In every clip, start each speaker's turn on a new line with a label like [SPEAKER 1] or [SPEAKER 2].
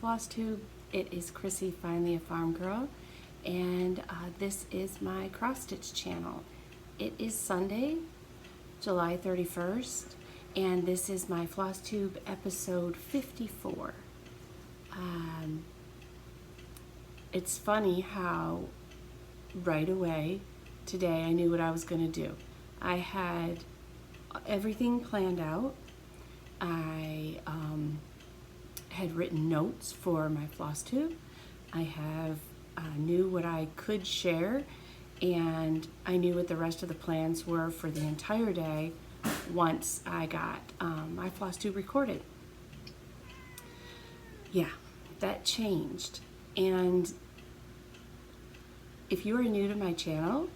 [SPEAKER 1] FlossTube. It is Chrissy, finally a farm girl, and this is my cross stitch channel. It is Sunday, July 31st, and this is my FlossTube episode 54. It's funny how right away today I knew what I was going to do. I had everything planned out. I had written notes for my FlossTube. I knew what I could share, and I knew what the rest of the plans were for the entire day once I got my FlossTube recorded. Yeah, that changed. And if you are new to my channel,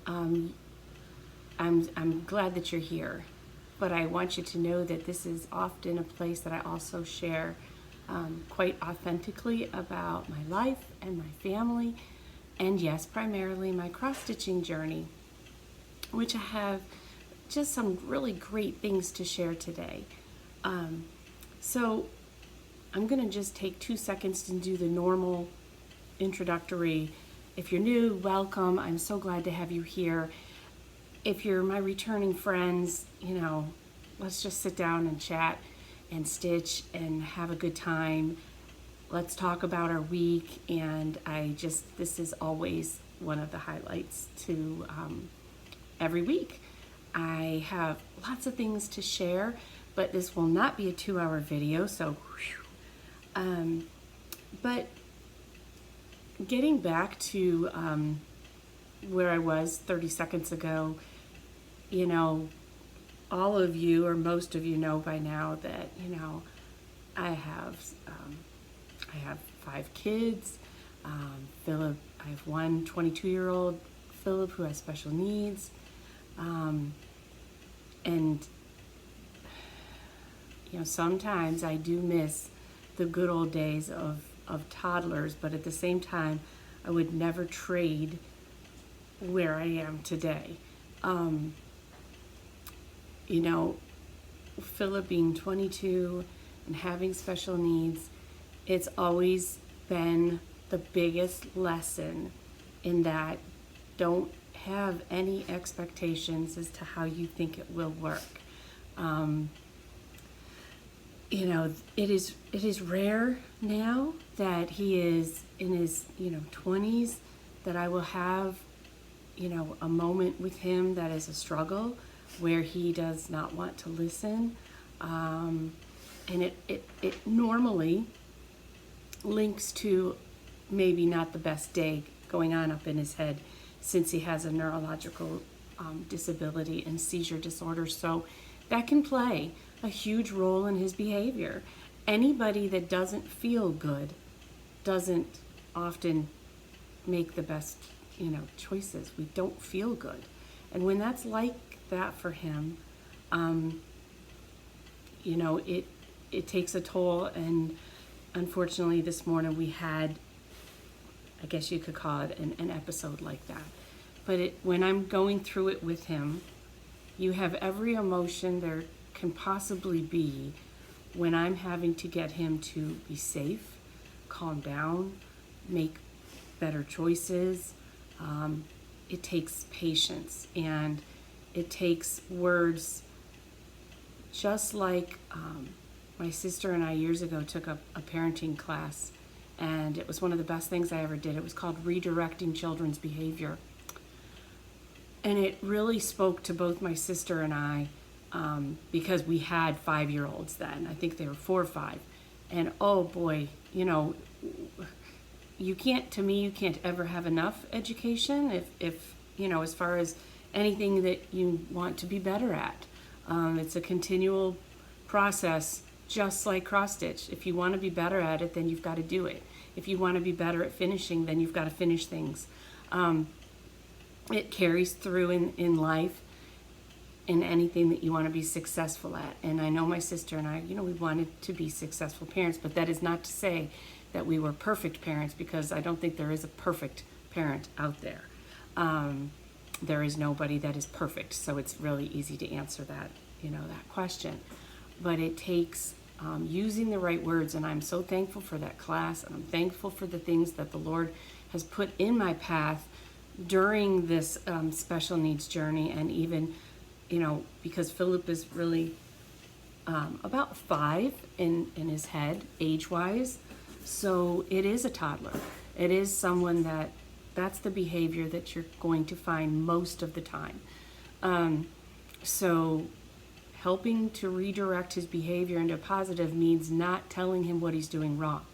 [SPEAKER 1] I'm glad that you're here, but I want you to know that this is often a place that I also share quite authentically about my life and my family, and yes, primarily my cross-stitching journey, which I have just some really great things to share today. So I'm going to just take 2 seconds to do the normal introductory. If you're new, welcome. I'm so glad to have you here. If you're my returning friends, let's just sit down and chat and stitch and have a good time. Let's talk about our week, and this is always one of the highlights to every week. I have lots of things to share, but this will not be a 2-hour video, so but getting back to where I was 30 seconds ago, all of you, or most of you, know by now that I have 5 kids. Philip, I have one 22-year-old Philip who has special needs, and sometimes I do miss the good old days of toddlers, but at the same time, I would never trade where I am today. Philip being 22 and having special needs, it's always been the biggest lesson in that don't have any expectations as to how you think it will work. It is rare now that he is in his 20s that I will have a moment with him that is a struggle where he does not want to listen, and it normally links to maybe not the best day going on up in his head, since he has a neurological disability and seizure disorder. So that can play a huge role in his behavior. Anybody that doesn't feel good doesn't often make the best choices. We don't feel good, and when that's like that for him, it takes a toll. And unfortunately this morning we had, I guess you could call it an episode like that. But when I'm going through it with him, you have every emotion there can possibly be when I'm having to get him to be safe, calm down, make better choices. It takes patience, and it takes words. Just like my sister and I years ago took a parenting class, and it was one of the best things I ever did. It was called Redirecting Children's Behavior. And it really spoke to both my sister and I, because we had 5-year-olds then. I think they were 4 or 5. And oh boy, you can't ever have enough education if as far as anything that you want to be better at. It's a continual process, just like cross stitch. If you want to be better at it, then you've got to do it. If you want to be better at finishing, then you've got to finish things. It carries through in life, in anything that you want to be successful at. And I know my sister and I, we wanted to be successful parents, but that is not to say that we were perfect parents, because I don't think there is a perfect parent out there. There is nobody that is perfect, so it's really easy to answer that, that question. But it takes using the right words. And I'm so thankful for that class, and I'm thankful for the things that the Lord has put in my path during this special needs journey. And even, because Philip is really about 5 in his head, age-wise. So it is a toddler. It is someone that's the behavior that you're going to find most of the time. So helping to redirect his behavior into positive means not telling him what he's doing wrong.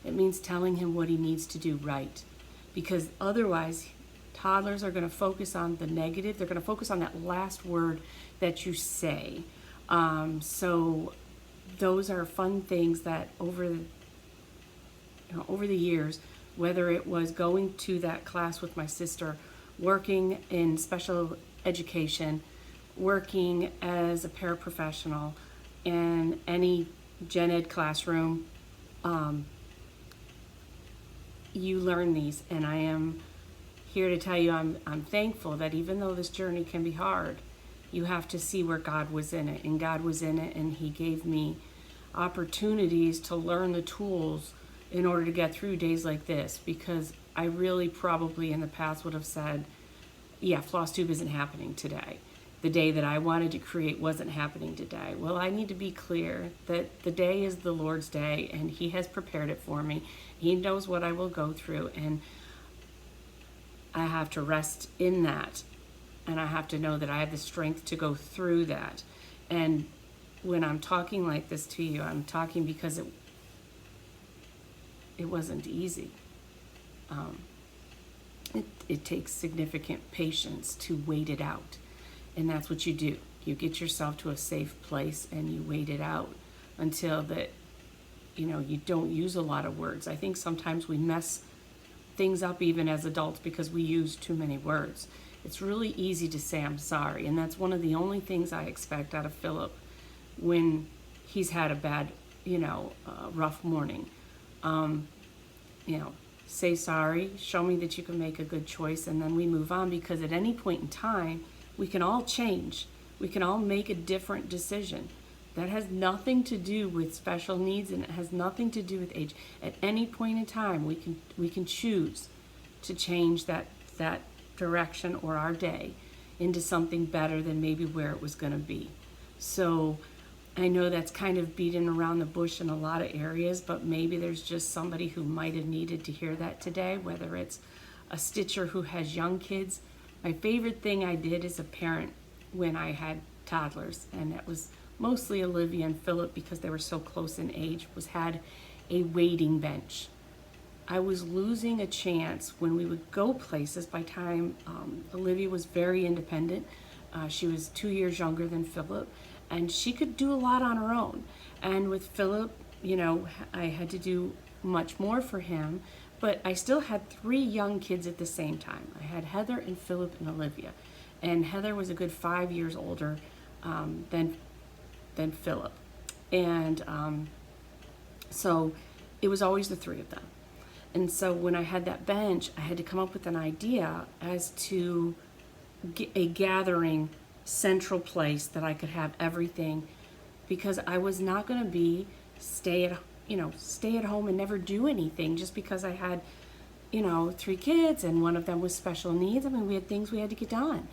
[SPEAKER 1] It means telling him what he needs to do right. Because otherwise, toddlers are going to focus on the negative. They're going to focus on that last word that you say. So those are fun things that over the years, whether it was going to that class with my sister, working in special education, working as a paraprofessional in any gen ed classroom, you learn these. And I am here to tell you I'm thankful that even though this journey can be hard, you have to see where God was in it. And God was in it, and he gave me opportunities to learn the tools in order to get through days like this, because I really probably in the past would have said, yeah, FlossTube isn't happening today. The day that I wanted to create wasn't happening today. Well, I need to be clear that the day is the Lord's day, and he has prepared it for me. He knows what I will go through, and I have to rest in that. And I have to know that I have the strength to go through that. And when I'm talking like this to you, I'm talking because it wasn't easy. It takes significant patience to wait it out. And that's what you do. You get yourself to a safe place and you wait it out until that, you don't use a lot of words. I think sometimes we mess things up even as adults because we use too many words. It's really easy to say I'm sorry, and that's one of the only things I expect out of Philip when he's had a bad, rough morning. Say sorry, show me that you can make a good choice, and then we move on, because at any point in time, we can all change. We can all make a different decision. That has nothing to do with special needs, and it has nothing to do with age. At any point in time, we can choose to change that direction or our day into something better than maybe where it was going to be. So I know that's kind of beaten around the bush in a lot of areas, but maybe there's just somebody who might have needed to hear that today, whether it's a stitcher who has young kids. My favorite thing I did as a parent when I had toddlers, and that was mostly Olivia and Philip because they were so close in age, was had a waiting bench. I was losing a chance when we would go places. By the time Olivia was very independent. She was 2 years younger than Philip, and she could do a lot on her own. And with Philip, I had to do much more for him, but I still had 3 young kids at the same time. I had Heather and Philip and Olivia, and Heather was a good 5 years older than Philip. And so it was always the 3 of them. And so when I had that bench, I had to come up with an idea as to a gathering central place that I could have everything, because I was not going to be stay at home and never do anything just because I had 3 kids and one of them was special needs. I mean, we had things we had to get done,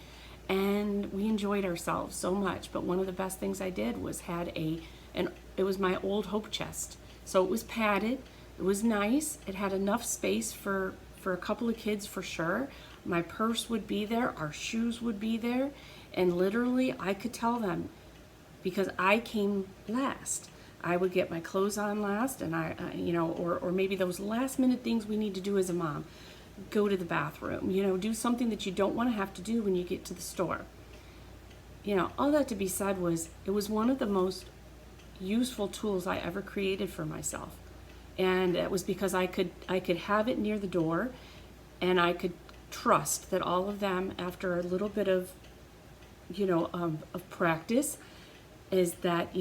[SPEAKER 1] and we enjoyed ourselves so much. But one of the best things I did was it was my old Hope chest. So it was padded. It was nice. It had enough space for a couple of kids for sure. My purse would be there. Our shoes would be there. And literally, I could tell them, because I came last. I would get my clothes on last, and or maybe those last minute things we need to do as a mom. Go to the bathroom, do something that you don't want to have to do when you get to the store. All that to be said it was one of the most useful tools I ever created for myself. And it was because I could have it near the door, and I could trust that all of them, after a little bit of practice, is that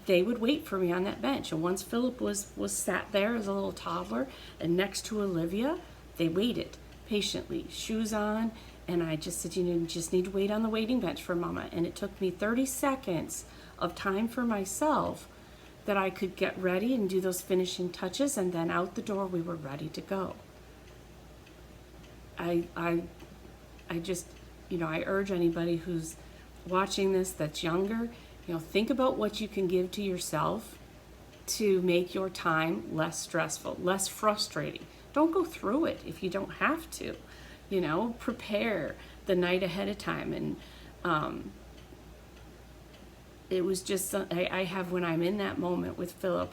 [SPEAKER 1] they would wait for me on that bench. And once Philip was sat there as a little toddler and next to Olivia, they waited patiently, shoes on, and I just said, you just need to wait on the waiting bench for Mama. And it took me 30 seconds of time for myself that I could get ready and do those finishing touches, and then out the door we were ready to go. I just, I urge anybody who's watching this that's younger, think about what you can give to yourself to make your time less stressful, less frustrating. Don't go through it if you don't have to. Prepare the night ahead of time. And it was just, I have, when I'm in that moment with Philip,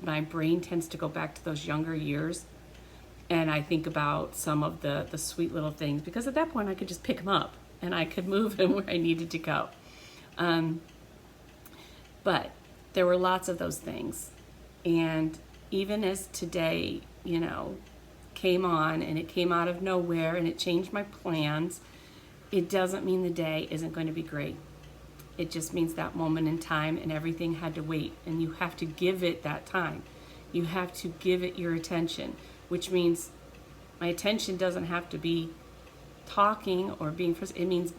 [SPEAKER 1] my brain tends to go back to those younger years. And I think about some of the sweet little things, because at that point I could just pick him up and I could move him where I needed to go. But there were lots of those things. And even as today, came on and it came out of nowhere and it changed my plans, it doesn't mean the day isn't going to be great. It just means that moment in time and everything had to wait, and you have to give it that time. You have to give it your attention, which means my attention doesn't have to be talking or being, it means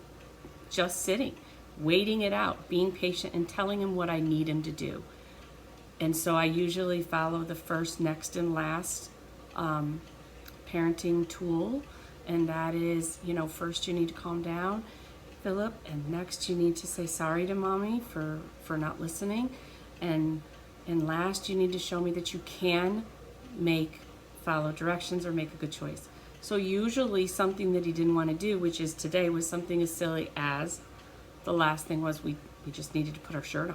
[SPEAKER 1] just sitting, waiting it out, being patient, and telling him what I need him to do. And so I usually follow the first, next, and last parenting tool, and that is, first you need to calm down, Philip, and next you need to say sorry to mommy for not listening, and last you need to show me that you can follow directions or make a good choice. So usually something that he didn't want to do, which is today, was something as silly as, the last thing was we just needed to put our shirt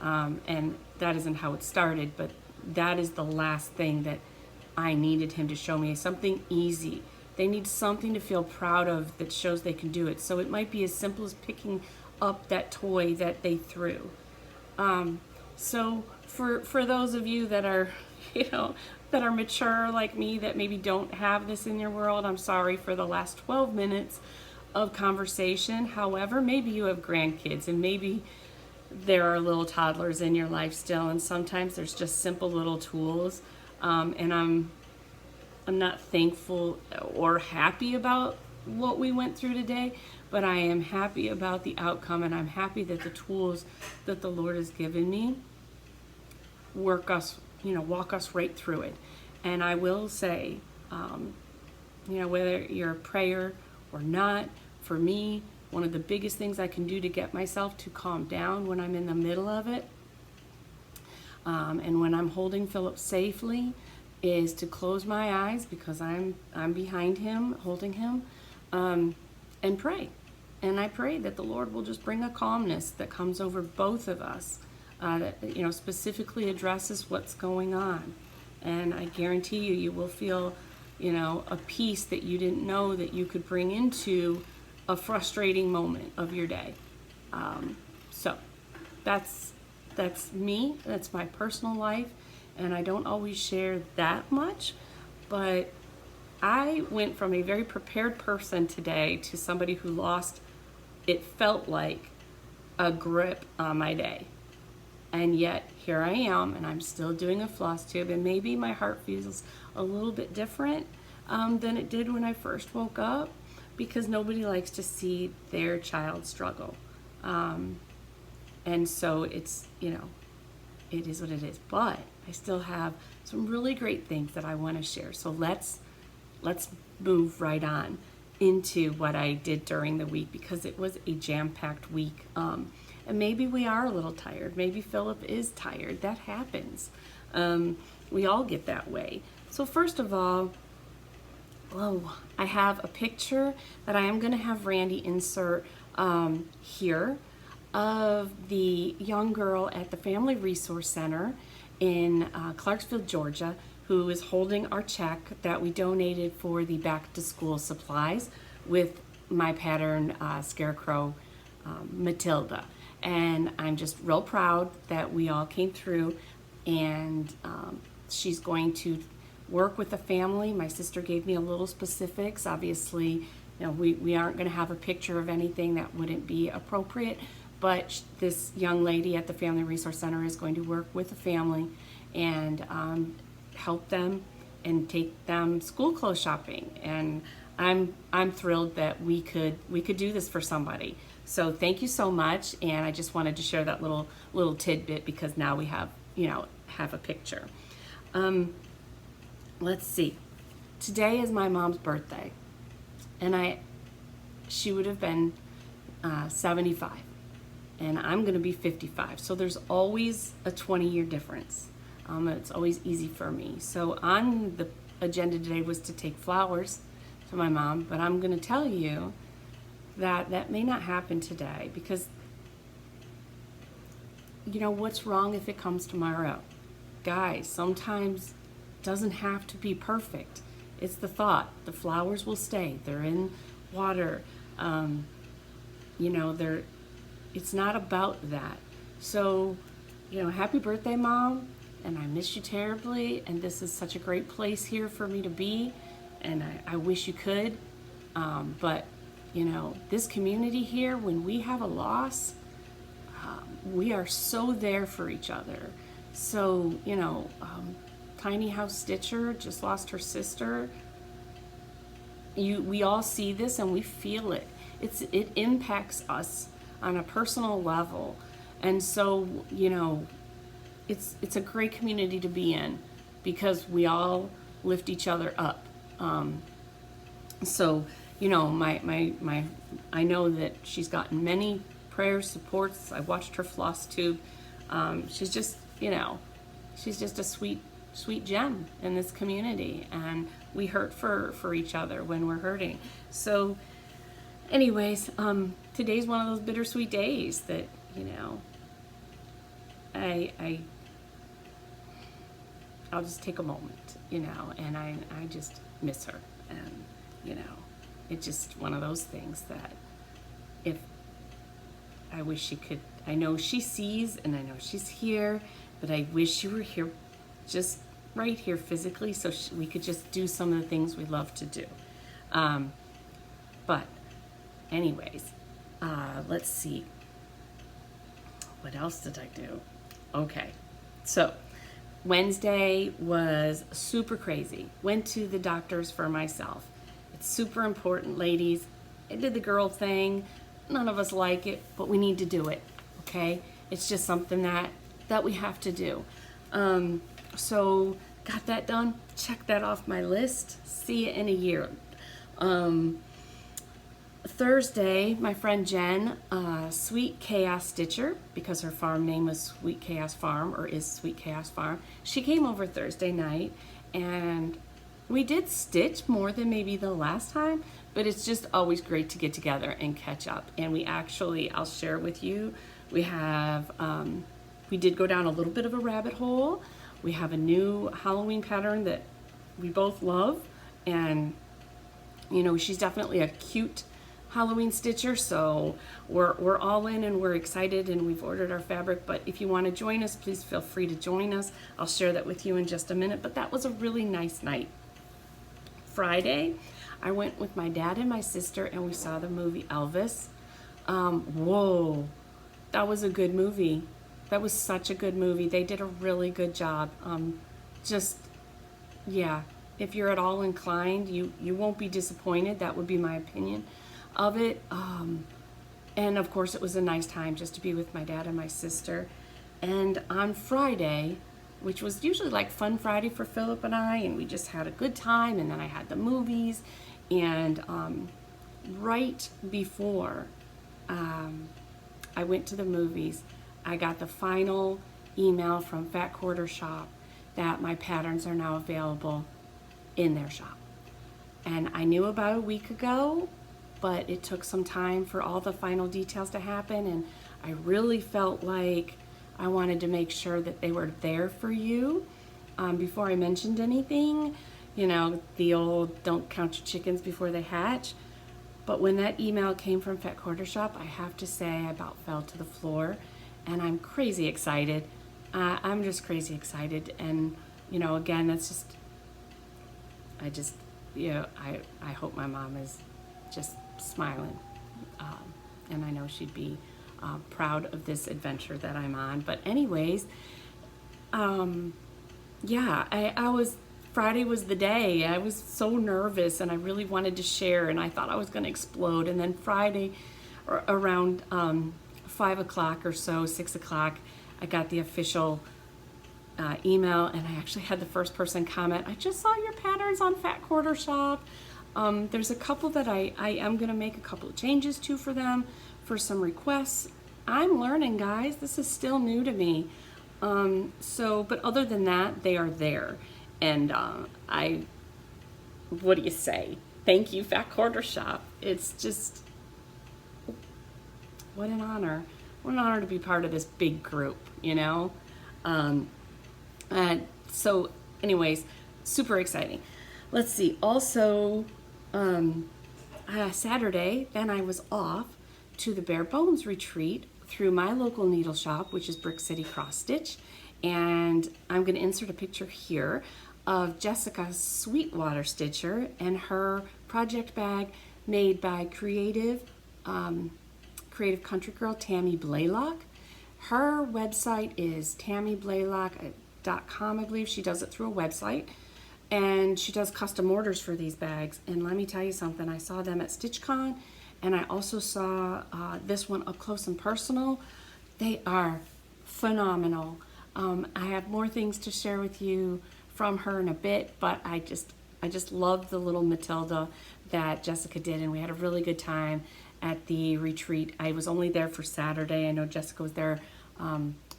[SPEAKER 1] on. And that isn't how it started, but that is the last thing that I needed him to show me, something easy. They need something to feel proud of that shows they can do it. So it might be as simple as picking up that toy that they threw. So for those of you that are, that are mature like me, that maybe don't have this in your world, I'm sorry for the last 12 minutes of conversation. However, maybe you have grandkids and maybe there are little toddlers in your life still, and sometimes there's just simple little tools. And I'm not thankful or happy about what we went through today, but I am happy about the outcome, and I'm happy that the tools that the Lord has given me walk us right through it. And I will say, whether you're a prayer or not, for me, one of the biggest things I can do to get myself to calm down when I'm in the middle of it, and when I'm holding Philip safely, is to close my eyes, because I'm behind him, holding him, and pray. And I pray that the Lord will just bring a calmness that comes over both of us, that specifically addresses what's going on. And I guarantee you will feel, a peace that you didn't know that you could bring into a frustrating moment of your day. So that's me. That's my personal life. And I don't always share that much, but I went from a very prepared person today to somebody who lost, it felt like, a grip on my day. And yet here I am, and I'm still doing a FlossTube, and maybe my heart feels a little bit different than it did when I first woke up, because nobody likes to see their child struggle. And so it's, it is what it is. But I still have some really great things that I want to share. So let's move right on into what I did during the week, because it was a jam-packed week. And maybe we are a little tired. Maybe Philip is tired. That happens. We all get that way. So first of all, I have a picture that I am going to have Randy insert here of the young girl at the Family Resource Center in Clarksville, Georgia, who is holding our check that we donated for the back to school supplies with my pattern scarecrow, Matilda. And I'm just real proud that we all came through, and she's going to work with the family. My sister gave me a little specifics. Obviously, we aren't going to have a picture of anything that wouldn't be appropriate, but this young lady at the Family Resource Center is going to work with the family and help them and take them school clothes shopping. And I'm thrilled that we could do this for somebody. So thank you so much. And I just wanted to share that little tidbit, because now we have have a picture. Let's see. Today is my mom's birthday, and she would have been 75, and I'm going to be 55. So there's always a 20-year difference. It's always easy for me. So on the agenda today was to take flowers to my mom, but I'm going to tell you that may not happen today, because what's wrong if it comes tomorrow? Guys, sometimes it doesn't have to be perfect. It's the thought. The flowers will stay. They're in water. It's not about that. So, happy birthday, Mom, and I miss you terribly, and this is such a great place here for me to be, and I wish you could, but, this community here, when we have a loss, we are so there for each other. So, Tiny House Stitcher just lost her sister. We all see this and we feel it. It impacts us on a personal level, and so it's a great community to be in, because we all lift each other up. So I know that she's gotten many prayers, supports. I watched her FlossTube. She's just a sweet gem in this community, and we hurt for each other when we're hurting. So anyways, today's one of those bittersweet days that I'll just take a moment, and I just miss her, and it's just one of those things that if I wish she could. I know she sees, and I know she's here, but I wish she were here, just right here physically, so we could just do some of the things we love to do. But anyways, let's see. What else did I do? Okay, so Wednesday was super crazy. Went to the doctor's for myself. It's super important, ladies. I did the girl thing. None of us like it, but we need to do it, okay? It's just something that we have to do. So got that done. Check that off my list. See you in a year. Thursday, my friend Jen, Sweet Chaos Stitcher, because her farm name was Sweet Chaos Farm, or is Sweet Chaos Farm, she came over Thursday night, and we did stitch more than maybe the last time, but it's just always great to get together and catch up. And we actually, I'll share with you, we have, we did go down a little bit of a rabbit hole. We have a new Halloween pattern that we both love, and she's definitely a cute Halloween stitcher, so we're all in and we're excited, and we've ordered our fabric. But if you want to join us, please feel free to join us. I'll share that with you in just a minute, but that was a really nice night. Friday, I went with my dad and my sister, and we saw the movie Elvis. Whoa, that was a good movie. That was such a good movie. They did a really good job. Yeah, if you're at all inclined, you won't be disappointed. That would be my opinion of it. And of course, it was a nice time just to be with my dad and my sister. And on Friday, which was usually like Fun Friday for Philip and I, and we just had a good time, and then I had the movies, and right before I went to the movies, I got the final email from Fat Quarter Shop that my patterns are now available in their shop. And I knew about a week ago, but it took some time for all the final details to happen, and I really felt like I wanted to make sure that they were there for you before I mentioned anything. The old don't count your chickens before they hatch. But when that email came from Fat Quarter Shop, I have to say I about fell to the floor, and I'm crazy excited. I'm just crazy excited, and again, that's just, I hope my mom is just smiling, and I know she'd be proud of this adventure that I'm on. But anyways, Friday was the day. I was so nervous, and I really wanted to share, and I thought I was going to explode. And then Friday, around 5 o'clock or so, 6 o'clock, I got the official email, and I actually had the first person comment, I just saw your patterns on Fat Quarter Shop. There's a couple that I am going to make a couple of changes to for them for some requests. I'm learning, guys. This is still new to me. But other than that, they are there. And what do you say? Thank you, Fat Quarter Shop. It's just, what an honor. What an honor to be part of this big group, you know? So anyways, super exciting. Let's see. Also, Saturday, then I was off to the Bare Bones retreat through my local needle shop, which is Brick City Cross Stitch. And I'm going to insert a picture here of Jessica Sweetwater Stitcher and her project bag made by creative country girl Tammy Blaylock. Her website is tammyblaylock.com, I believe. She does it through a website, and she does custom orders for these bags. And let me tell you something, I saw them at StitchCon, and I also saw this one up close and personal. They are phenomenal. I have more things to share with you from her in a bit, but I just loved the little Matilda that Jessica did, and we had a really good time at the retreat. I was only there for Saturday. I know Jessica was there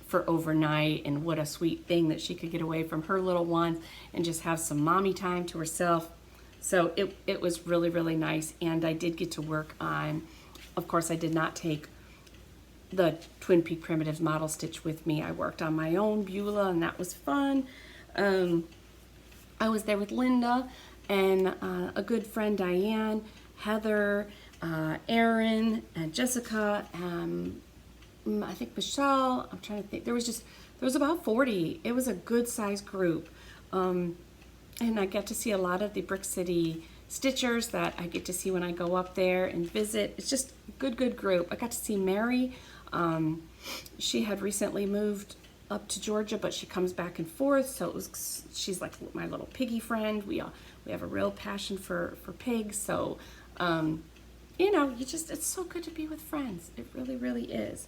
[SPEAKER 1] for overnight, and what a sweet thing that she could get away from her little one and just have some mommy time to herself. So it was really, really nice, and I did get to work on, of course, I did not take the Twin Peak Primitives model stitch with me. I worked on my own Beulah, and that was fun. I was there with Linda and a good friend, Diane, Heather, Erin, and Jessica, I think Michelle. I'm trying to think. There was about 40. It was a good sized group. And I get to see a lot of the Brick City Stitchers that I get to see when I go up there and visit. It's just a good group. I got to see Mary. She had recently moved up to Georgia, but she comes back and forth, so she's like my little piggy friend. We have a real passion for pigs, so you know, it's so good to be with friends. It really, really is.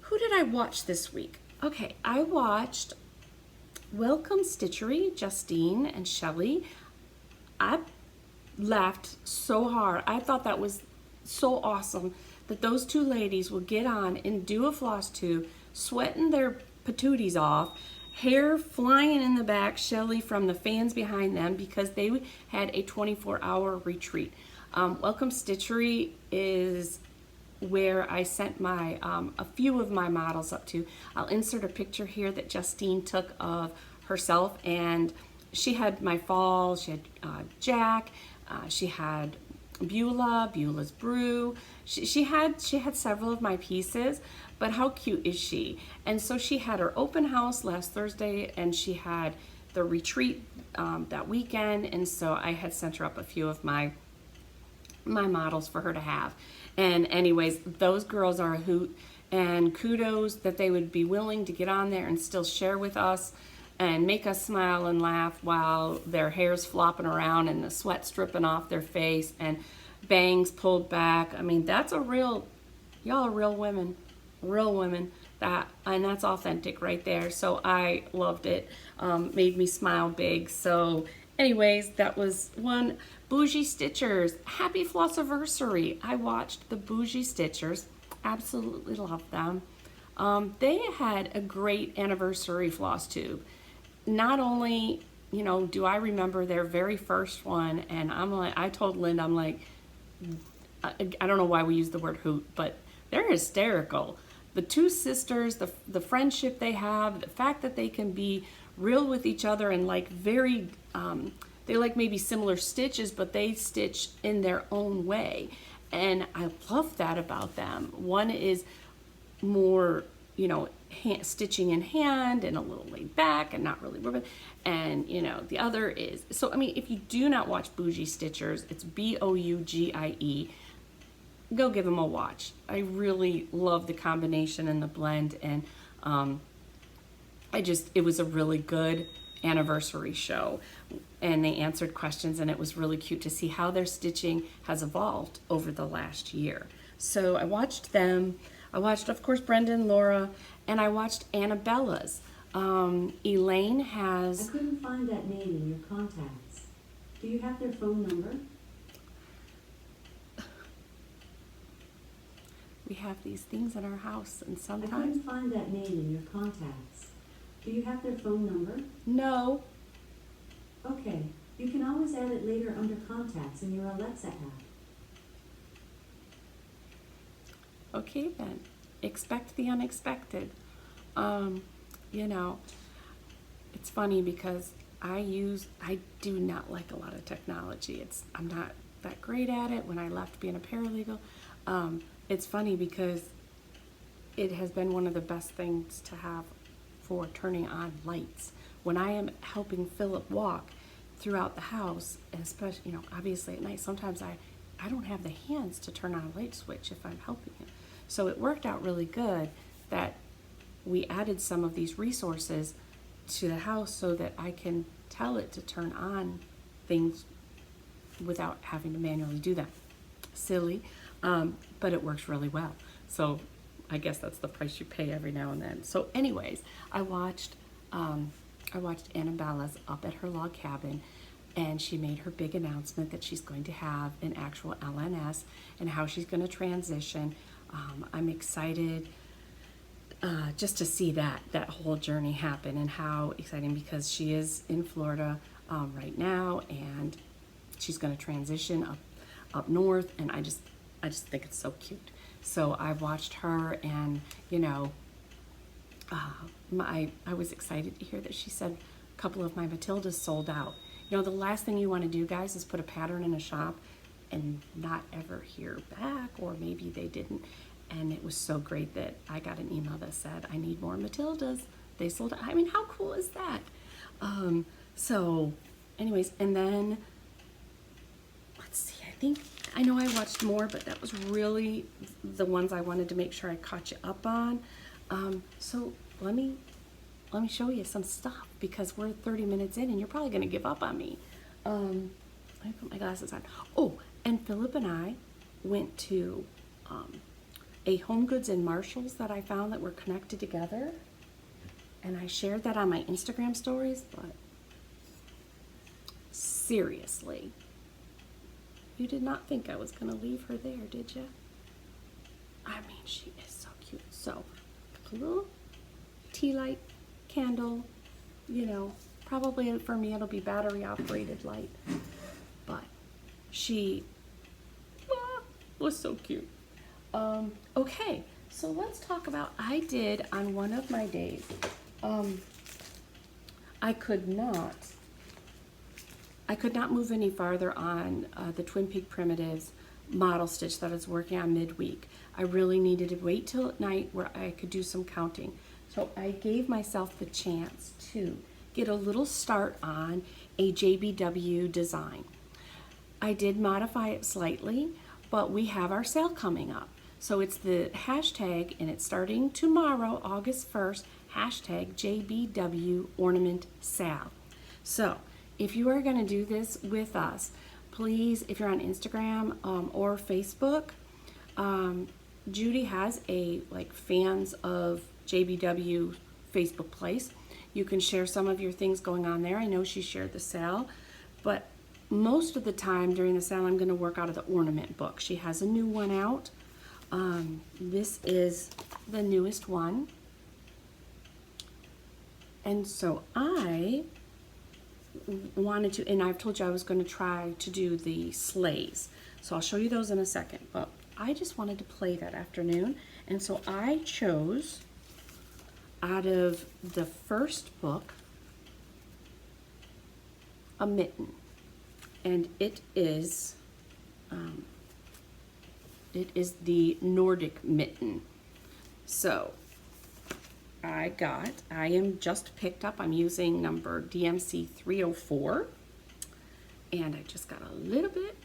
[SPEAKER 1] Who did I watch this week? Okay, I watched Welcome Stitchery, Justine and Shelly. I laughed so hard. I thought that was so awesome that those two ladies will get on and do a floss tube, sweating their patooties off, hair flying in the back, Shelly from the fans behind them, because they had a 24-hour retreat. Welcome Stitchery is where I sent my a few of my models up to. I'll insert a picture here that Justine took of herself, and she had my fall, she had Jack, she had Beulah's Brew. She had several of my pieces, but how cute is she? And so she had her open house last Thursday, and she had the retreat that weekend, and so I had sent her up a few of my models for her to have. And anyways, those girls are a hoot, and kudos that they would be willing to get on there and still share with us and make us smile and laugh while their hair's flopping around and the sweat's dripping off their face and bangs pulled back. I mean, that's y'all are real women, and that's authentic right there. So I loved it. Made me smile big. So anyways, that was one. Bougie Stitchers, happy Flossiversary. I watched the Bougie Stitchers, absolutely loved them. They had a great anniversary floss tube. Not only, you know, do I remember their very first one, and I told Linda, I'm like, I don't know why we use the word hoot, but they're hysterical. The two sisters, the friendship they have, the fact that they can be real with each other and like very, they like maybe similar stitches, but they stitch in their own way. And I love that about them. One is more, you know, stitching in hand and a little laid back and not really ribbon. And, you know, the other is, so, I mean, if you do not watch Bougie Stitchers, it's Bougie. Go give them a watch. I really love the combination and the blend, and it was a really good anniversary show, and they answered questions, and it was really cute to see how their stitching has evolved over the last year. So I watched them. I watched, of course, Brenda and Laura, and I watched Annabella's. Elaine
[SPEAKER 2] I
[SPEAKER 1] has,
[SPEAKER 2] couldn't find that name in your contacts. Do you have their phone number?
[SPEAKER 1] we have these things in our house, and
[SPEAKER 2] I
[SPEAKER 1] sometimes,
[SPEAKER 2] couldn't find that name in your contacts. Do you have their phone number?
[SPEAKER 1] no.
[SPEAKER 2] Okay, you can always add it later under contacts in your Alexa app.
[SPEAKER 1] Okay then, expect the unexpected. You know, it's funny because I do not like a lot of technology. I'm not that great at it. When I left being a paralegal, it's funny because it has been one of the best things to have for turning on lights. When I am helping Philip walk throughout the house, and especially, you know, obviously at night, sometimes I don't have the hands to turn on a light switch if I'm helping him. So it worked out really good that we added some of these resources to the house so that I can tell it to turn on things without having to manually do that. Silly, but it works really well. So I guess that's the price you pay every now and then. So anyways, I watched Annabella's up at her log cabin, and she made her big announcement that she's going to have an actual LNS and how she's going to transition. I'm excited just to see that whole journey happen, and how exciting, because she is in Florida right now, and she's going to transition up north, and I just think it's so cute. So I've watched her, and you know, I was excited to hear that she said a couple of my Matildas sold out. You know, the last thing you want to do, guys, is put a pattern in a shop and not ever hear back, or maybe they didn't. And it was so great that I got an email that said, I need more Matildas. They sold out. I mean, how cool is that? So anyways, and then, let's see, I know I watched more, but that was really the ones I wanted to make sure I caught you up on. So let me show you some stuff, because we're 30 minutes in and you're probably going to give up on me. Let me put my glasses on. Oh, and Philip and I went to a Home Goods and Marshalls that I found that were connected together. And I shared that on my Instagram stories, but seriously, you did not think I was going to leave her there, did you? I mean, she is so cute. So, a little tea light candle, you know, probably for me it'll be battery operated light, but she was so cute. Okay, so let's talk about, I did on one of my days, I could not move any farther on the Twin Peak Primitives model stitch that I was working on midweek. I really needed to wait till at night where I could do some counting. So I gave myself the chance to get a little start on a JBW design. I did modify it slightly, but we have our sale coming up. So it's the hashtag, and it's starting tomorrow, August 1st, hashtag JBW Ornament Sale. So if you are going to do this with us, please, if you're on Instagram or Facebook, Judy has a fans of JBW Facebook place. You can share some of your things going on there. I know she shared the sale, but most of the time during the sale I'm going to work out of the ornament book. She has a new one out. This is the newest one. And so I wanted to, and I've told you I was going to try to do the sleighs. So I'll show you those in a second, but I just wanted to play that afternoon. And so I chose out of the first book a mitten, and it is the Nordic mitten. So I am just picked up, I'm using number DMC 304, and I just got a little bit,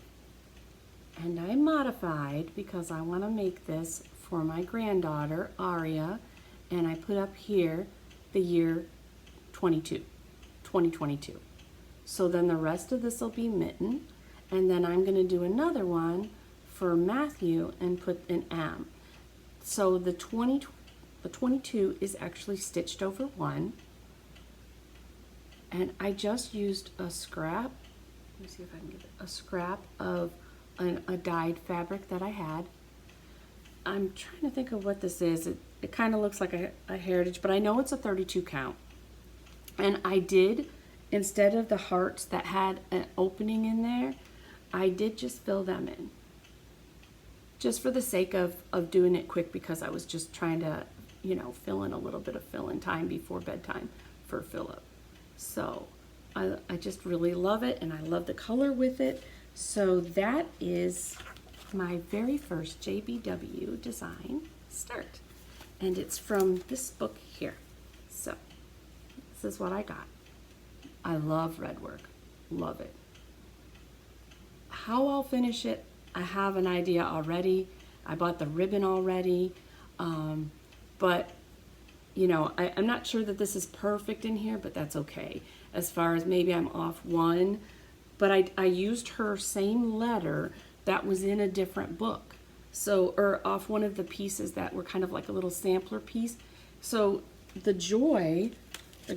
[SPEAKER 1] and I modified because I want to make this for my granddaughter Aria, and I put up here the year 2022. So then the rest of this will be mitten, and then I'm going to do another one for Matthew and put an M. So the 22 is actually stitched over one, And I just used a scrap, let me see if I can get it, a scrap of a dyed fabric that I had. I'm trying to think of what this is. It kind of looks like a heritage, but I know it's a 32 count. And I did, instead of the hearts that had an opening in there, I did just fill them in. Just for the sake of doing it quick, because I was just trying to, you know, fill in a little bit of fill-in time before bedtime for Philip. So I just really love it, and I love the color with it. So that is my very first JBW design start. And it's from this book here. So this is what I got. I love red work, love it. How I'll finish it, I have an idea already. I bought the ribbon already, but you know, I'm not sure that this is perfect in here, but that's okay. As far as maybe I'm off one, but I used her same letter that was in a different book. So, or off one of the pieces that were kind of like a little sampler piece. So the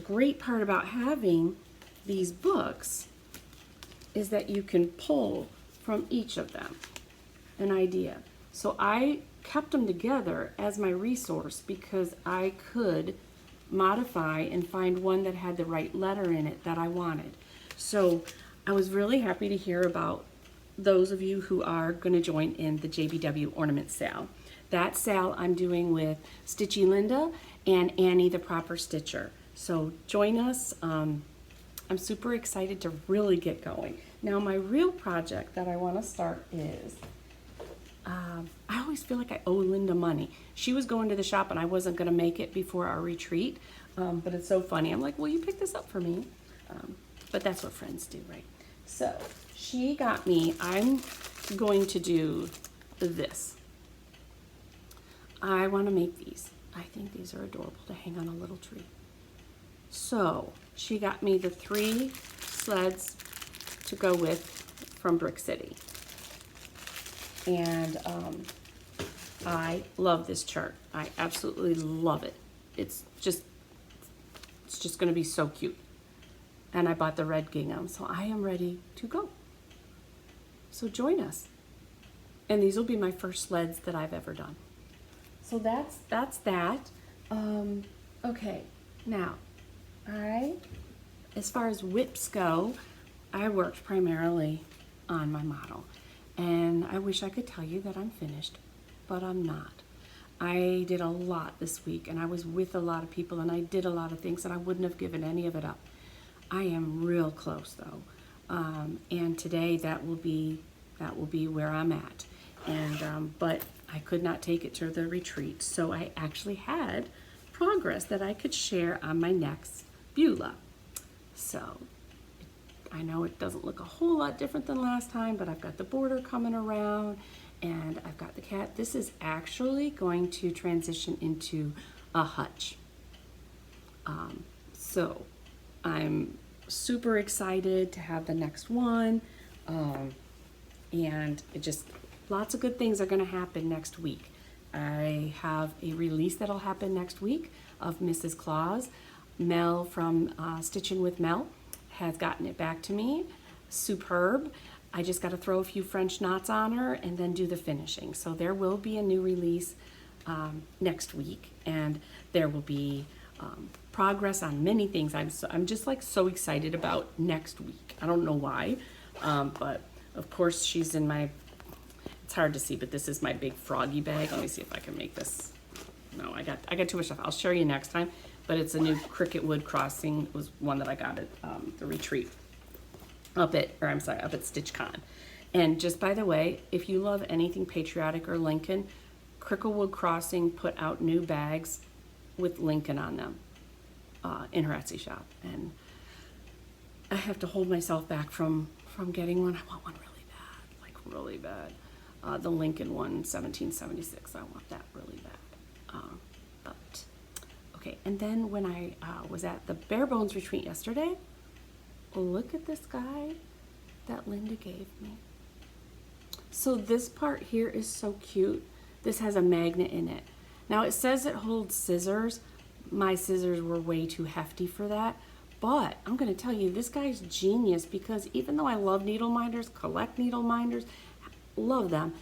[SPEAKER 1] great part about having these books is that you can pull from each of them an idea. So I kept them together as my resource because I could modify and find one that had the right letter in it that I wanted. So I was really happy to hear about those of you who are going to join in the JBW ornament sale. That sale I'm doing with Stitchy Linda and Annie the Proper Stitcher. So join us. I'm super excited to really get going. Now my real project that I want to start is, I always feel like I owe Linda money. She was going to the shop and I wasn't going to make it before our retreat, but it's so funny. I'm like, will you pick this up for me? But that's what friends do, right? So she got me, I'm going to do this. I want to make these. I think these are adorable to hang on a little tree. So she got me the 3 sleds to go with from Brick City. And I love this chart. I absolutely love it. It's just going to be so cute. And I bought the red gingham, so I am ready to go. So join us. And these will be my first sleds that I've ever done. So that's that. Okay, now as far as whips go, I worked primarily on my model. And I wish I could tell you that I'm finished, but I'm not. I did a lot this week, and I was with a lot of people, and I did a lot of things, and I wouldn't have given any of it up. I am real close though, and today that will be where I'm at. And but I could not take it to the retreat, so I actually had progress that I could share on my next Beulah. So I know it doesn't look a whole lot different than last time, but I've got the border coming around, and I've got the cat. This is actually going to transition into a hutch. So I'm super excited to have the next one, and it just, lots of good things are going to happen next week. I have a release that'll happen next week of Mrs. Claus. Mel from Stitchin' with Mel has gotten it back to me. Superb. I just got to throw a few French knots on her and then do the finishing. So there will be a new release next week, and there will be progress on many things. I'm just like so excited about next week. I don't know why, but of course she's in my, it's hard to see, but this is my big froggy bag. Let me see if I can make this. No, I got too much stuff. I'll show you next time. But it's a new Cricket Wood Crossing. It was one that I got at the retreat up at StitchCon. And just by the way, if you love anything patriotic or Lincoln, Cricket Wood Crossing put out new bags with Lincoln on them in her Etsy shop. And I have to hold myself back from getting one. I want one really bad, like really bad. The Lincoln one, 1776. I want that really bad. But okay, and then when I was at the Bare Bones retreat yesterday, look at this guy that Linda gave me. So this part here is so cute. This has a magnet in it. Now it says it holds scissors. My scissors were way too hefty for that, But I'm going to tell you, this guy's genius, because even though I love needle minders, collect needle minders, love them,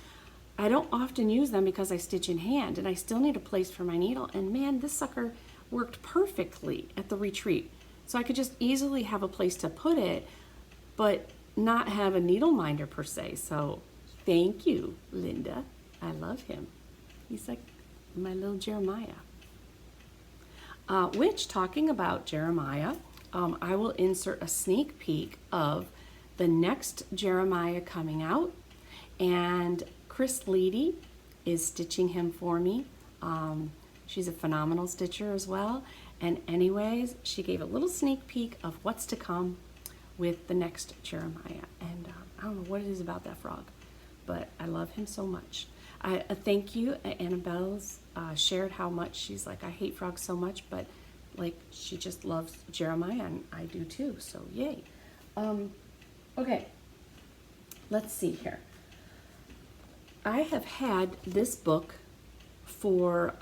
[SPEAKER 1] I don't often use them because I stitch in hand and I still need a place for my needle. And man, this sucker worked perfectly at the retreat. So I could just easily have a place to put it, but not have a needle minder per se. So thank you, Linda. I love him. He's like my little Jeremiah. Which, talking about Jeremiah, I will insert a sneak peek of the next Jeremiah coming out. And Chris Leedy is stitching him for me. She's a phenomenal stitcher as well. And anyways, she gave a little sneak peek of what's to come with the next Jeremiah. And I don't know what it is about that frog, but I love him so much. Thank you. Annabelle's shared how much she's like, I hate frogs so much, but like she just loves Jeremiah, and I do too. So yay. Okay, let's see here. I have had this book for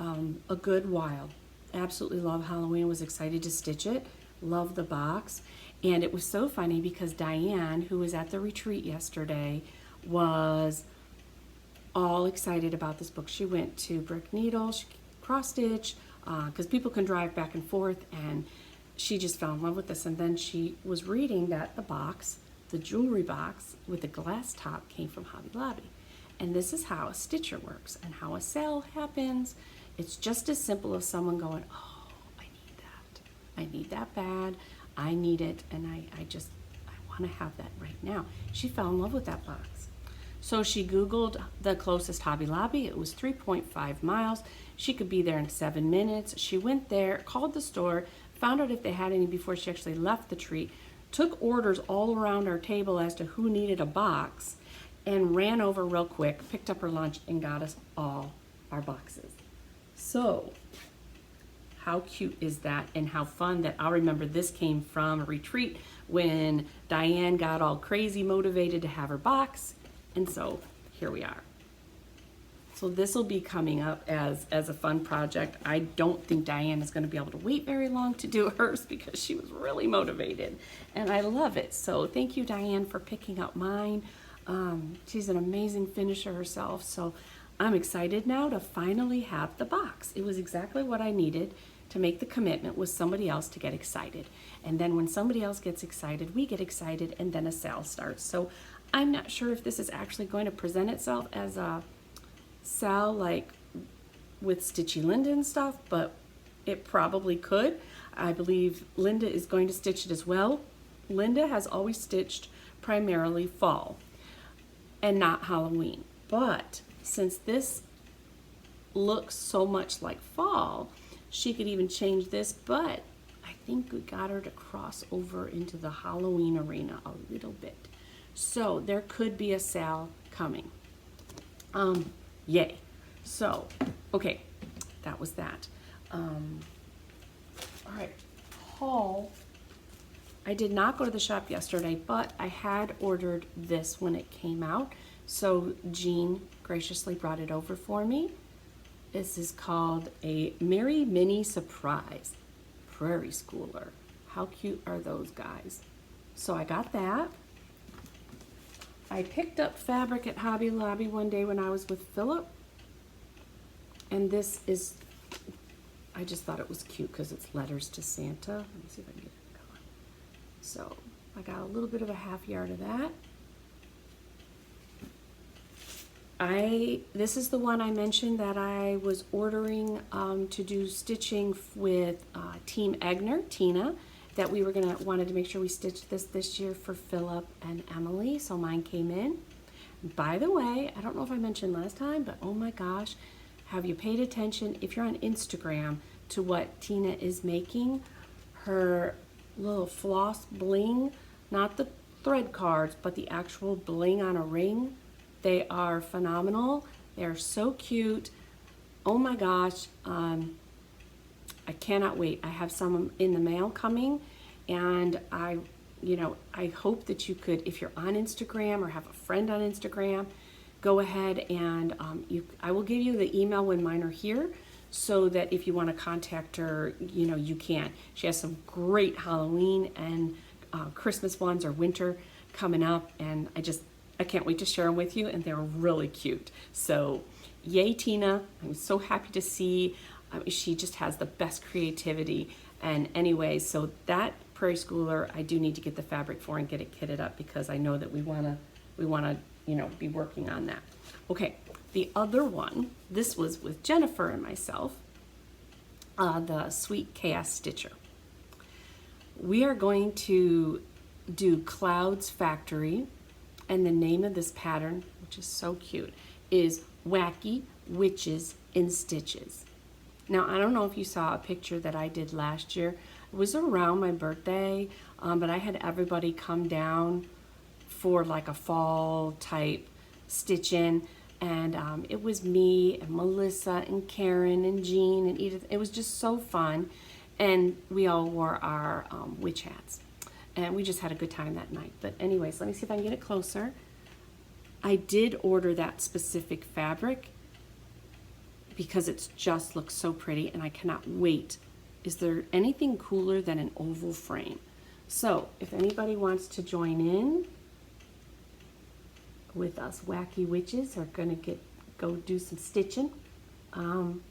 [SPEAKER 1] a good while. Absolutely love Halloween. Was excited to stitch it. Love the box. And it was so funny because Diane, who was at the retreat yesterday, was all excited about this book. She went to Brick Needle, she cross stitch, because people can drive back and forth, and she just fell in love with this. And then she was reading that the box, the jewelry box with the glass top, came from Hobby Lobby. And this is how a stitcher works and how a sale happens. It's just as simple as someone going, oh, I need that. I need that bad. I need it, and I want to have that right now. She fell in love with that box. So she Googled the closest Hobby Lobby. It was 3.5 miles. She could be there in 7 minutes. She went there, called the store, found out if they had any before she actually left the treat, took orders all around our table as to who needed a box, and ran over real quick, picked up her lunch, and got us all our boxes. So how cute is that, and how fun that I'll remember this came from a retreat when Diane got all crazy motivated to have her box. And so here we are. So this will be coming up as a fun project. I don't think Diane is going to be able to wait very long to do hers because she was really motivated, and I love it. So thank you, Diane, for picking up mine. She's an amazing finisher herself. So I'm excited now to finally have the box. It was exactly what I needed to make the commitment with somebody else to get excited. And then when somebody else gets excited, we get excited, and then a sale starts. So I'm not sure if this is actually going to present itself as a sale like with Stitchy Linda and stuff, but it probably could. I believe Linda is going to stitch it as well. Linda has always stitched primarily fall and not Halloween. But since this looks so much like fall, she could even change this, but I think we got her to cross over into the Halloween arena a little bit. So there could be a sale coming. Yay. So, okay, that was that. All right, haul. I did not go to the shop yesterday, but I had ordered this when it came out. So Jean graciously brought it over for me. This is called a Merry Mini Surprise Prairie Schooler. How cute are those guys? So I got that. I picked up fabric at Hobby Lobby one day when I was with Philip. And this is, I just thought it was cute because it's letters to Santa. Let me see if I can get it going. So I got a little bit of a half yard of that. This is the one I mentioned that I was ordering to do stitching with Team Egner, Tina, that we were wanted to make sure we stitched this year for Philip and Emily, so mine came in. By the way, I don't know if I mentioned last time, but oh my gosh, have you paid attention, if you're on Instagram, to what Tina is making? Her little floss bling, not the thread cards, but the actual bling on a ring. They are phenomenal. They're so cute. Oh my gosh, I cannot wait. I have some in the mail coming, and I hope that you could, if you're on Instagram or have a friend on Instagram, go ahead and I will give you the email when mine are here, so that if you want to contact her, you know, you can. She has some great Halloween and Christmas ones or winter coming up, and I can't wait to share them with you, and they're really cute. So yay, Tina. I'm so happy to see. She just has the best creativity. And anyway, so that Prairie Schooler, I do need to get the fabric for and get it kitted up, because I know that we wanna, you know, be working on that. Okay, the other one, this was with Jennifer and myself, the Sweet Chaos Stitcher. We are going to do Clouds Factory, and the name of this pattern, which is so cute, is Wacky Witches in Stitches. Now, I don't know if you saw a picture that I did last year. It was around my birthday, but I had everybody come down for like a fall type stitch-in, and it was me and Melissa and Karen and Jean and Edith. It was just so fun, and we all wore our witch hats, and we just had a good time that night. But anyways, let me see if I can get it closer. I did order that specific fabric because it just looks so pretty, and I cannot wait. Is there anything cooler than an oval frame? So if anybody wants to join in with us wacky witches or gonna go do some stitching,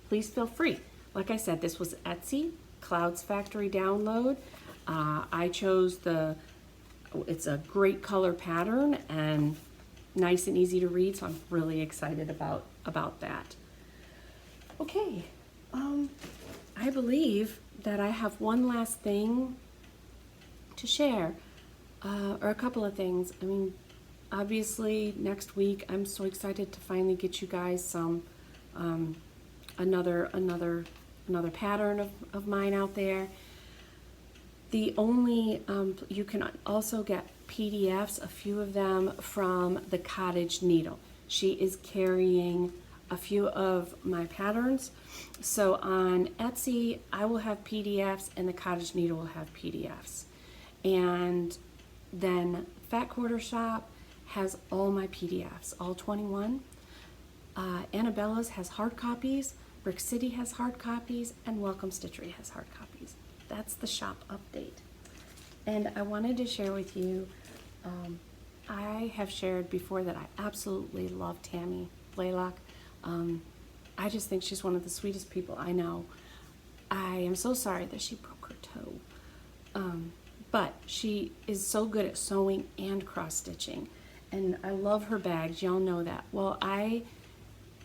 [SPEAKER 1] please feel free. Like I said, this was Etsy, Clouds Factory download. I chose it's a great color pattern and nice and easy to read, so I'm really excited about that. Okay, I believe that I have one last thing to share, or a couple of things. I mean, obviously next week I'm so excited to finally get you guys some another pattern of mine out there. The only you can also get PDFs, a few of them from the Cottage Needle. She is carrying a few of my patterns. So on Etsy, I will have PDFs, and the Cottage Needle will have PDFs. And then Fat Quarter Shop has all my PDFs, all 21. Annabella's has hard copies, Brick City has hard copies, and Welcome Stitchery has hard copies. That's the shop update. And I wanted to share with you, I have shared before that I absolutely love Tammy Blaylock. I just think she's one of the sweetest people I know. I am so sorry that she broke her toe. But she is so good at sewing and cross stitching. And I love her bags, y'all know that. Well,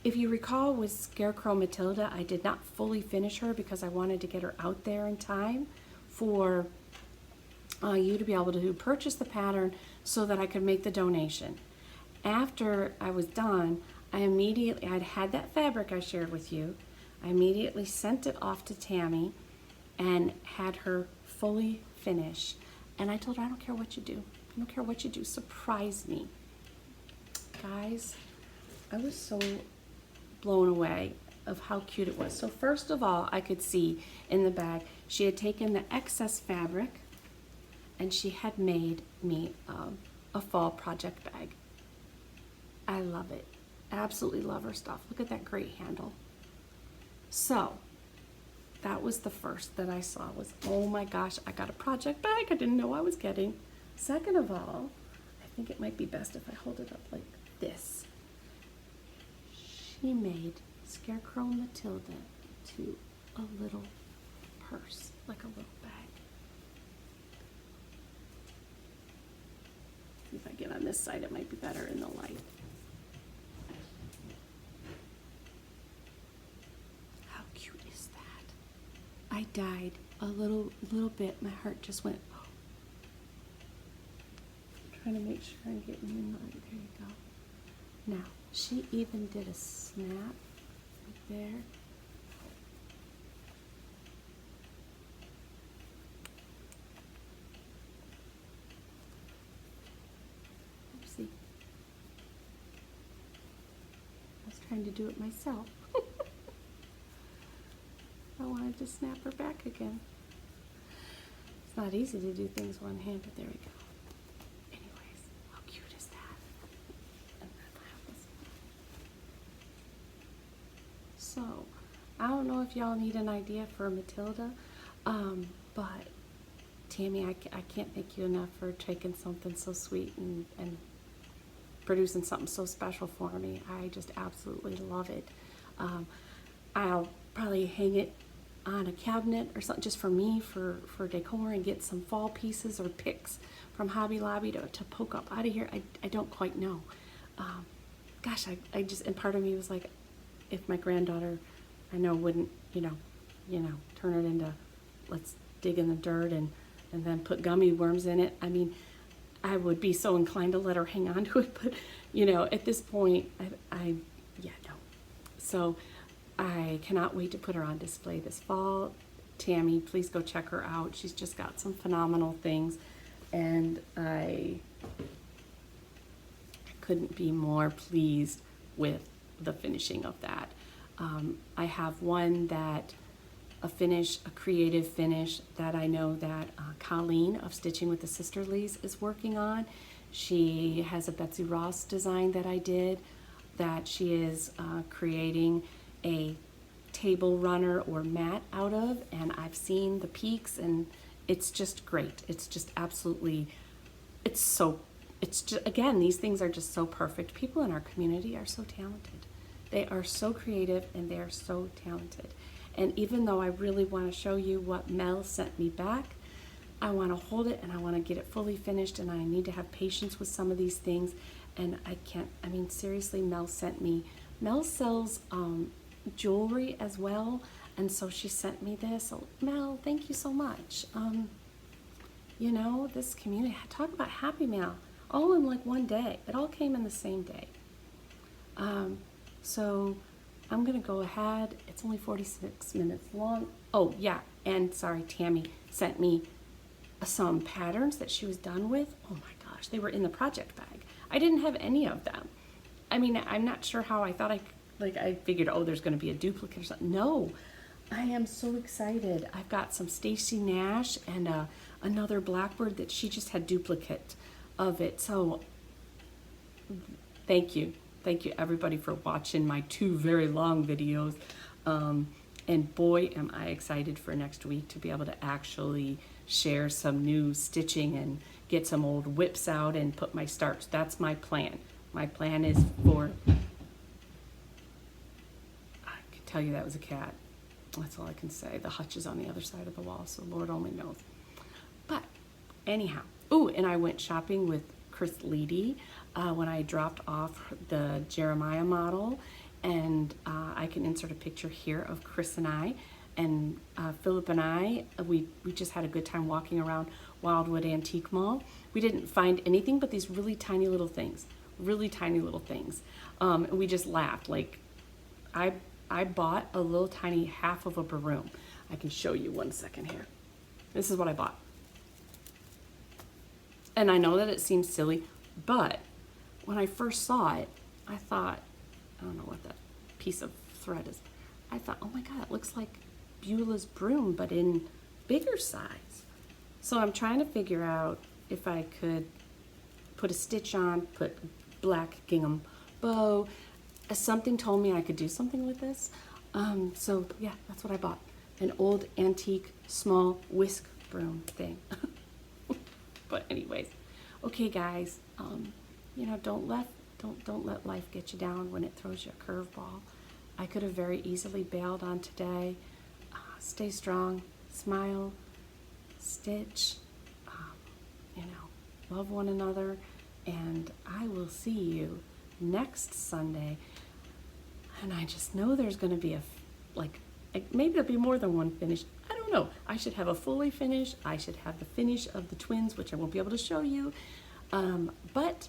[SPEAKER 1] if you recall with Scarecrow Matilda, I did not fully finish her because I wanted to get her out there in time for you to be able to purchase the pattern so that I could make the donation. After I was done, I'd had that fabric I shared with you. I immediately sent it off to Tammy and had her fully finish. And I told her, I don't care what you do. I don't care what you do. Surprise me. Guys, I was so blown away of how cute it was. So first of all, I could see in the bag, she had taken the excess fabric and she had made me a fall project bag. I love it. Absolutely love her stuff. Look at that great handle. So that was the first that I saw was, oh my gosh, I got a project bag I didn't know I was getting. Second of all, I think it might be best if I hold it up like this. She made Scarecrow Matilda into a little purse, like a little bag. If I get on this side, it might be better in the light. How cute is that? I died a little bit. My heart just went, oh. I'm trying to make sure I'm getting in the light. There you go. Now, she even did a snap right there. Oopsie. I was trying to do it myself. I wanted to snap her back again. It's not easy to do things one hand, but there we go. Anyways, how cute is that? So, I don't know if y'all need an idea for Matilda, but Tammy, I can't thank you enough for taking something so sweet and producing something so special for me. I just absolutely love it. I'll probably hang it on a cabinet or something just for me, for decor, and get some fall pieces or picks from Hobby Lobby to poke up out of here. I don't quite know. Gosh, I just, and part of me was like, if my granddaughter, I know, wouldn't, turn it into, let's dig in the dirt and then put gummy worms in it. I mean, I would be so inclined to let her hang on to it, but, at this point, no. So I cannot wait to put her on display this fall. Tammy, please go check her out. She's just got some phenomenal things, and I couldn't be more pleased with the finishing of that. I have one a creative finish that I know that Colleen of Stitching with the Sisterlies is working on. She has a Betsy Ross design that I did that she is creating a table runner or mat out of, and I've seen the peaks, and it's just great. It's just absolutely, again, these things are just so perfect. People in our community are so talented. They are so creative, and they are so talented. And even though I really want to show you what Mel sent me back, I want to hold it and I want to get it fully finished, and I need to have patience with some of these things. And seriously, Mel sells jewelry as well. And so she sent me this. So Mel, thank you so much. This community, talk about happy mail, all in like one day. It all came in the same day. So I'm going to go ahead. It's only 46 minutes long. Oh, yeah. And sorry, Tammy sent me some patterns that she was done with. Oh my gosh, they were in the project bag. I didn't have any of them. I'm not sure how. I thought I figured, there's going to be a duplicate or something. No, I am so excited. I've got some Stacy Nash and another Blackbird that she just had duplicate of it. So thank you. Thank you everybody for watching my 2 very long videos. And boy, am I excited for next week to be able to actually share some new stitching and get some old whips out and put my starts. That's my plan. My plan is for, I can tell you that was a cat. That's all I can say. The hutch is on the other side of the wall, so Lord only knows. But anyhow, and I went shopping with Chris Leedy when I dropped off the Jeremiah model, and I can insert a picture here of Chris and I, and Philip and I, we just had a good time walking around Wildwood Antique Mall. We didn't find anything but these really tiny little things. We just laughed. Like, I bought a little tiny half of a broom. I can show you 1 second here. This is what I bought. And I know that it seems silly, but when I first saw it, I thought, I don't know what that piece of thread is. I thought, oh my God, it looks like Beulah's broom, but in bigger size. So I'm trying to figure out if I could put a stitch on, put black gingham bow. Something told me I could do something with this. So yeah, that's what I bought. An old antique small whisk broom thing. But anyways, okay guys, don't let life get you down when it throws you a curveball. I could have very easily bailed on today. Stay strong, smile, stitch, love one another, and I will see you next Sunday. And I just know there's going to be maybe there'll be more than one finish. I don't know. I should have a fully finished. I should have the finish of the twins, which I won't be able to show you. But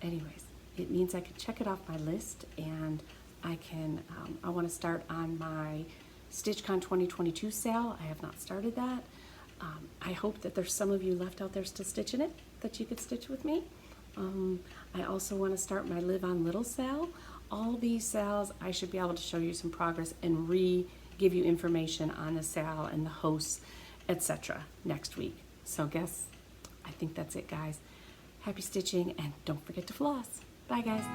[SPEAKER 1] anyways, it means I can check it off my list, and I want to start on my StitchCon 2022 sale. I have not started that. I hope that there's some of you left out there still stitching it, that you could stitch with me. I also want to start my Live on Little sale. All these sales, I should be able to show you some progress and give you information on the sale and the hosts, etc. next week. So I think that's it, guys. Happy stitching, and don't forget to floss. Bye, guys.